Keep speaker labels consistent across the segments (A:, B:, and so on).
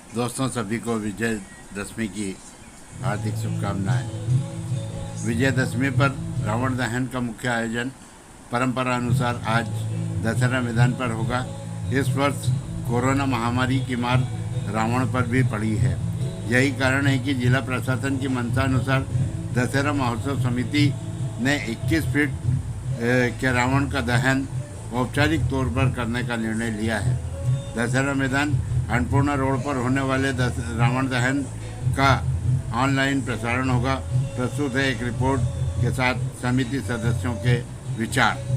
A: दोस्तों, सभी को विजयदशमी की हार्दिक शुभकामनाएं। विजयदशमी पर रावण दहन का मुख्य आयोजन परंपरा अनुसार आज दशहरा मैदान पर होगा। इस वर्ष कोरोना महामारी की मार रावण पर भी पड़ी है। यही कारण है कि जिला प्रशासन की मंशा अनुसार दशहरा महोत्सव समिति ने 21 फीट के रावण का दहन औपचारिक तौर पर करने का निर्णय लिया है। दशहरा मैदान अन्नपूर्णा रोड पर होने वाले रावण दहन का ऑनलाइन प्रसारण होगा। प्रस्तुत है एक रिपोर्ट के साथ समिति सदस्यों के विचार।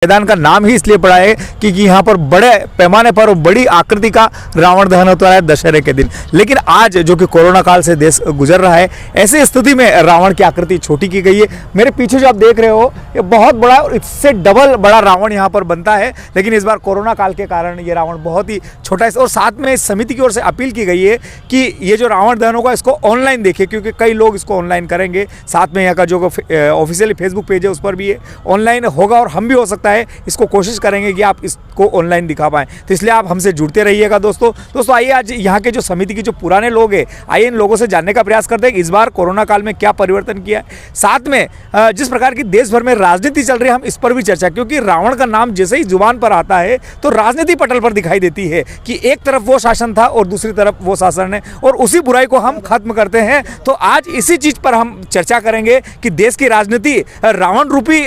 B: मैदान का नाम ही इसलिए पड़ा है क्योंकि यहाँ पर बड़े पैमाने पर और बड़ी आकृति का रावण दहन होता है दशहरे के दिन। लेकिन आज जो कि कोरोना काल से देश गुजर रहा है, ऐसी स्थिति में रावण की आकृति छोटी की गई है। मेरे पीछे जो आप देख रहे हो ये बहुत बड़ा और इससे डबल बड़ा रावण यहाँ पर बनता है, लेकिन इस बार कोरोना काल के कारण ये रावण बहुत ही छोटा है। और साथ में इस समिति की ओर से अपील की गई है कि ये जो रावण दहन होगा इसको ऑनलाइन देखें, क्योंकि कई लोग इसको ऑनलाइन करेंगे। साथ में यहाँ का जो ऑफिशियली फेसबुक पेज है उस पर भी ये ऑनलाइन होगा और हम भी हो सकता है इसको कोशिश करेंगे कि आप इसको ऑनलाइन दिखा पाएं। तो इसलिए आप हमसे जुड़ते रहिएगा दोस्तों। आइए आज यहाँ के जो समिति के जो पुराने लोग हैं, आइए इन लोगों से जानने का प्रयास करते हैं कि इस बार कोरोना काल में क्या परिवर्तन किया है। साथ में जिस प्रकार की देश भर में राजनीति चल रही है, हम इस पर भी चर्चा, क्योंकि रावण का नाम जैसे ही जुबान पर आता है तो राजनीति पटल पर दिखाई देती है कि एक तरफ वो शासन था और दूसरी तरफ वो शासन है, और उसी बुराई को हम खत्म करते हैं। तो आज इसी चीज पर हम चर्चा करेंगे कि देश की राजनीति रावण रूपी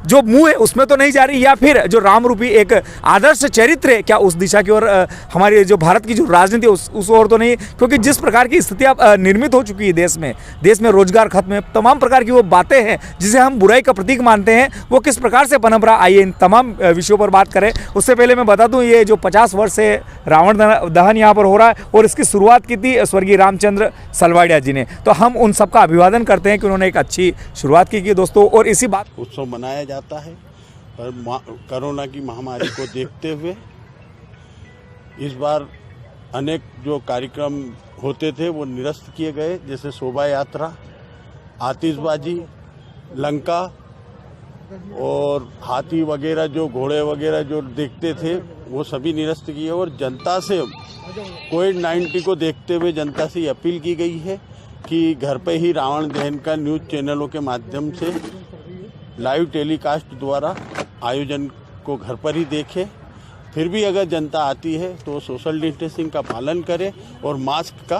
B: जो मुंह है उसमें तो नहीं जा रही, या फिर जो राम रूपी एक आदर्श चरित्र है क्या उस दिशा की ओर हमारी जो भारत की जो राजनीति उस ओर तो नहीं। क्योंकि जिस प्रकार की स्थिति अब निर्मित हो चुकी है देश में रोजगार खत्म है, तमाम प्रकार की वो बातें हैं जिसे हम बुराई का प्रतीक मानते हैं, वो किस प्रकार से पनप रहा। आइए इन तमाम विषयों पर बात करें। उससे पहले मैं बता दूं ये जो 50 वर्ष से रावण दहन यहाँ पर हो रहा है और इसकी शुरुआत की थी स्वर्गीय रामचंद्र सलवाड़िया जी ने। तो हम उन सबका अभिवादन करते हैं कि उन्होंने एक अच्छी शुरुआत की दोस्तों। और इसी बात
C: उत्सव मनाया जाता है, पर कोरोना की महामारी को देखते हुए इस बार अनेक जो कार्यक्रम होते थे वो निरस्त किए गए, जैसे शोभा यात्रा, आतिशबाजी, लंका और हाथी वगैरह, जो घोड़े वगैरह जो देखते थे वो सभी निरस्त किए। और जनता से कोविड-19 को देखते हुए जनता से अपील की गई है कि घर पे ही रावण दहन का न्यूज़ चैनलों के माध्यम से लाइव टेलीकास्ट द्वारा आयोजन को घर पर ही देखें। फिर भी अगर जनता आती है तो सोशल डिस्टेंसिंग का पालन करे और मास्क का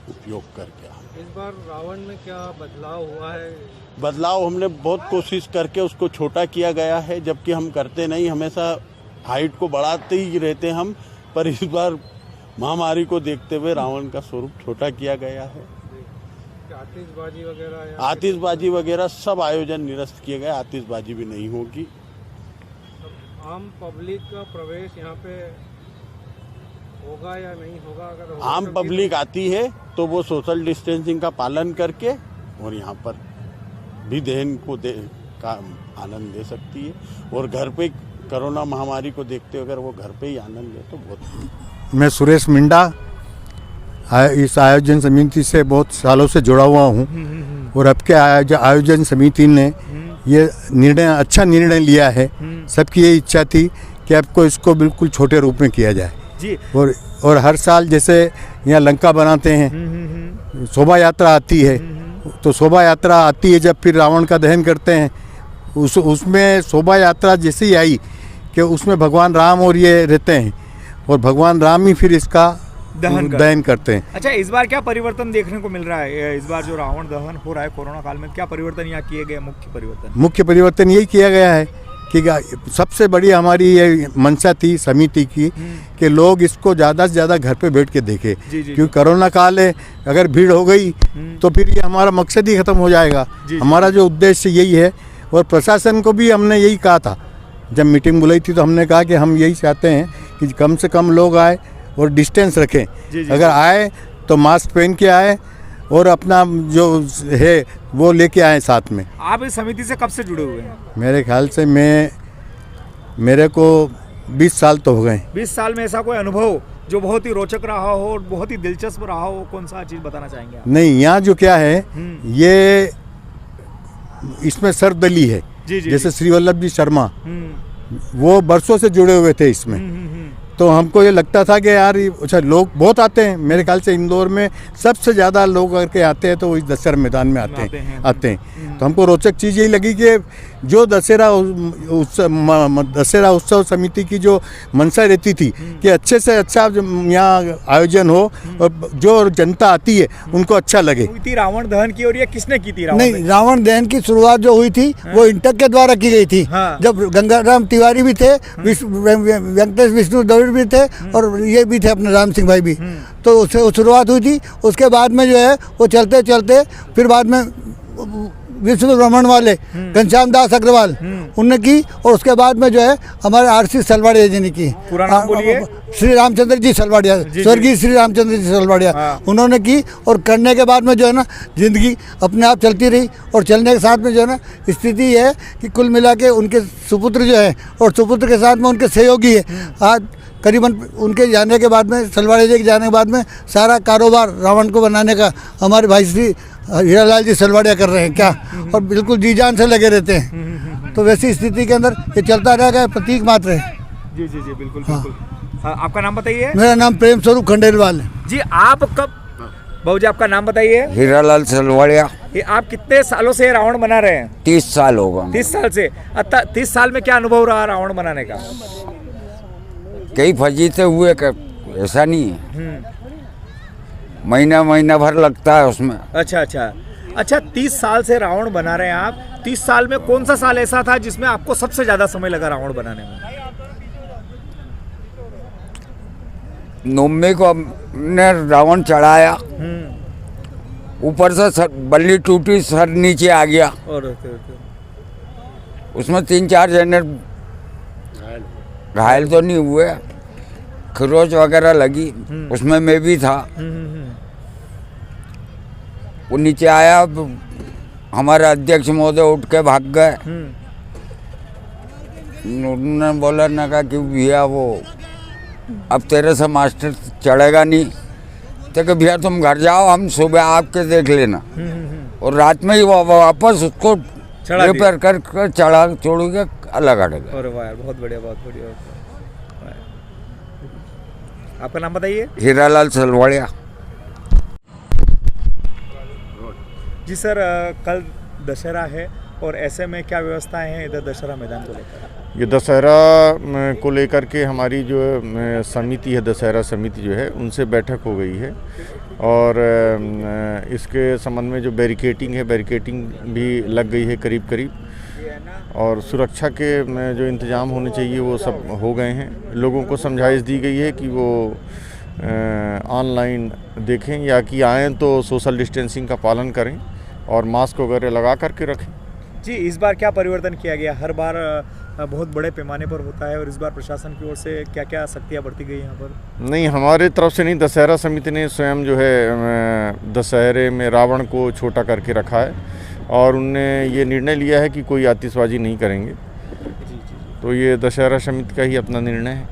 C: उपयोग करके।
D: इस बार रावण में क्या बदलाव हुआ है?
C: बदलाव हमने बहुत कोशिश करके उसको छोटा किया गया है, जबकि हम करते नहीं, हमेशा हाइट को बढ़ाते ही रहते हम, पर इस बार महामारी को देखते हुए रावण का स्वरूप छोटा किया गया है। आतिशबाजी वगैरह सब आयोजन निरस्त किए गए, आतिशबाजी भी नहीं होगी।
D: आम पब्लिक का प्रवेश यहाँ पे होगा या नहीं होगा? अगर
C: आम पब्लिक आती है तो वो सोशल डिस्टेंसिंग का पालन करके और यहाँ पर भी दहन का आनंद ले सकती है। और घर पे कोरोना महामारी को देखते हुए अगर वो घर पे ही आनंद ले तो बहुत।
E: मैं सुरेश मिंडा इस आयोजन समिति से बहुत सालों से जुड़ा हुआ हूँ, और अब के आयोजन समिति ने ये अच्छा निर्णय लिया है। सबकी ये इच्छा थी कि आपको इसको बिल्कुल छोटे रूप में किया जाए
B: जी।
E: और हर साल जैसे यहाँ लंका बनाते हैं, शोभा यात्रा आती है, तो शोभा यात्रा आती है जब फिर रावण का दहन करते हैं, उसमें शोभा यात्रा जैसे ही आई कि उसमें भगवान राम और ये रहते हैं, और भगवान राम ही फिर इसका दहन करते हैं।
B: अच्छा, इस बार क्या परिवर्तन देखने को मिल रहा है? इस बार जो रावण दहन हो रहा है कोरोना काल में, क्या परिवर्तन यहाँ किए गए? मुख्य परिवर्तन
E: यही किया गया है कि सबसे बड़ी हमारी ये मंशा थी समिति की कि लोग इसको ज़्यादा से ज़्यादा घर पे बैठ के देखें, क्योंकि कोरोना काल है, अगर भीड़ हो गई तो फिर ये हमारा मकसद ही ख़त्म हो जाएगा। हमारा जो उद्देश्य यही है, और प्रशासन को भी हमने यही कहा था, जब मीटिंग बुलाई थी तो हमने कहा कि हम यही चाहते हैं कि कम से कम लोग आए और डिस्टेंस रखें। अगर आए तो मास्क पहन के आए और अपना जो है वो लेके आए साथ में।
B: आप इस समिति से कब से जुड़े हुए हैं?
E: मेरे ख्याल से मेरे को 20 साल तो हो गए।
B: 20 साल में ऐसा कोई अनुभव जो बहुत ही रोचक रहा हो और बहुत ही दिलचस्प रहा हो, कौन सा चीज़ बताना चाहेंगे आप?
E: नहीं, यहाँ जो क्या है ये इसमें सर्वदलीय है।
B: जी, जी,
E: जैसे श्री वल्लभ जी शर्मा,
B: हम्म,
E: वो बरसों से जुड़े हुए थे इसमें। तो हमको ये लगता था कि यार अच्छा लोग बहुत आते हैं, मेरे ख्याल से इंदौर में सबसे ज़्यादा लोग अगर के आते हैं तो इस दशहरा मैदान में आते हैं। तो हमको रोचक चीज़ यही लगी कि जो दशहरा उत्सव समिति की जो मंशा रहती थी कि अच्छे से अच्छा यहाँ आयोजन हो और जो जनता आती है उनको अच्छा लगे।
B: हुई थी रावण दहन की, और ये किसने की थी रावण
F: नहीं,
B: दहन?
F: रावण दहन की शुरुआत जो हुई थी वो इंटक के द्वारा की गई थी।
B: हाँ।
F: जब गंगाराम तिवारी भी थे, वेंकटेश विष्णु दविड़ भी थे, और ये भी थे अपने राम सिंह भाई भी, तो उससे शुरुआत हुई थी। उसके बाद में जो है वो चलते चलते फिर बाद में विश्व भ्रमण वाले घनश्याम दास अग्रवाल उनने की, और उसके बाद में जो है हमारे आरसी सलवाड़िया जी ने की।
B: पूरा नाम बोलिए।
F: श्री रामचंद्र जी सलवाड़िया, स्वर्गीय श्री रामचंद्र जी सलवाड़िया, उन्होंने की। और करने के बाद में जो है ना जिंदगी अपने आप चलती रही, और चलने के साथ में जो है ना स्थिति ये है कि कुल मिला के उनके सुपुत्र जो है और सुपुत्र के साथ में उनके सहयोगी है, आज करीबन उनके जाने के बाद में, सलवाड़िया जी के जाने के बाद में सारा कारोबार रावण को बनाने का हमारे भाई श्री हीरालाल जी सलवाड़िया कर रहे हैं क्या, और बिल्कुल जी जान से लगे रहते हैं। तो वैसी स्थिति के अंदर ये चलता रहेगा, प्रतीक मात्र है।
B: जी जी जी, बिल्कुल बिल्कुल। हाँ, आपका नाम बताइए।
F: मेरा नाम प्रेम स्वरूप खंडेलवाल है।
B: जी, आप कब, बाबू जी आपका नाम बताइए।
G: हीरालाल सलवाड़िया।
B: ये आप कितने सालों से रावण बना रहे हैं?
G: 30 साल होगा।
B: 30 साल से। 30 साल में क्या अनुभव रहा रावण बनाने का?
G: कई फजीते हुए, ऐसा नहीं है, महीना भर लगता है उसमें।
B: अच्छा अच्छा अच्छा, 30 साल से रावण बना रहे हैं आप। 30 साल में कौन सा साल ऐसा था जिसमें आपको सबसे ज्यादा समय लगा रावण बनाने में?
G: नवमी को हमने रावण चढ़ाया, ऊपर से बल्ली टूटी, सर नीचे आ गया,
B: और
G: उसमें 3-4 जने घायल तो नहीं हुए, खरोच वगैरह लगी, उसमें मैं भी था। वो नीचे आया, हमारे अध्यक्ष महोदय उठ के भाग गए। उन्होंने बोला ना कहा कि भैया वो अब तेरे से मास्टर चढ़ेगा नहीं, तो कि भैया तुम घर जाओ, हम सुबह आपके देख लेना। और रात में ही वो वापस उसको रिपेयर कर चढ़ा छोड़ के अलग हट गए।
B: अरे वाह यार, बहुत बढ़िया बहुत बढ़िया। आपका नाम बताइए।
G: हीरालाल सलवाड़िया।
B: जी सर, कल दशहरा है और ऐसे में क्या व्यवस्थाएं हैं इधर दशहरा मैदान को लेकर?
H: ये दशहरा को लेकर के हमारी जो समिति है, दशहरा समिति जो है, उनसे बैठक हो गई है, और इसके संबंध में जो बैरिकेटिंग है, बैरिकेटिंग भी लग गई है करीब करीब, और सुरक्षा के जो इंतज़ाम होने चाहिए वो सब हो गए हैं। लोगों को समझाइश दी गई है कि वो ऑनलाइन देखें, या कि आएँ तो सोशल डिस्टेंसिंग का पालन करें और मास्क वगैरह लगा करके रखें।
B: जी, इस बार क्या परिवर्तन किया गया? हर बार बहुत बड़े पैमाने पर होता है, और इस बार प्रशासन की ओर से क्या क्या सख्तियाँ बरती गई यहाँ पर?
H: नहीं, हमारे तरफ से नहीं, दशहरा समिति ने स्वयं जो है दशहरे में रावण को छोटा करके रखा है, और उनने ये निर्णय लिया है कि कोई आतिशबाजी नहीं करेंगे। तो ये दशहरा समिति का ही अपना निर्णय है।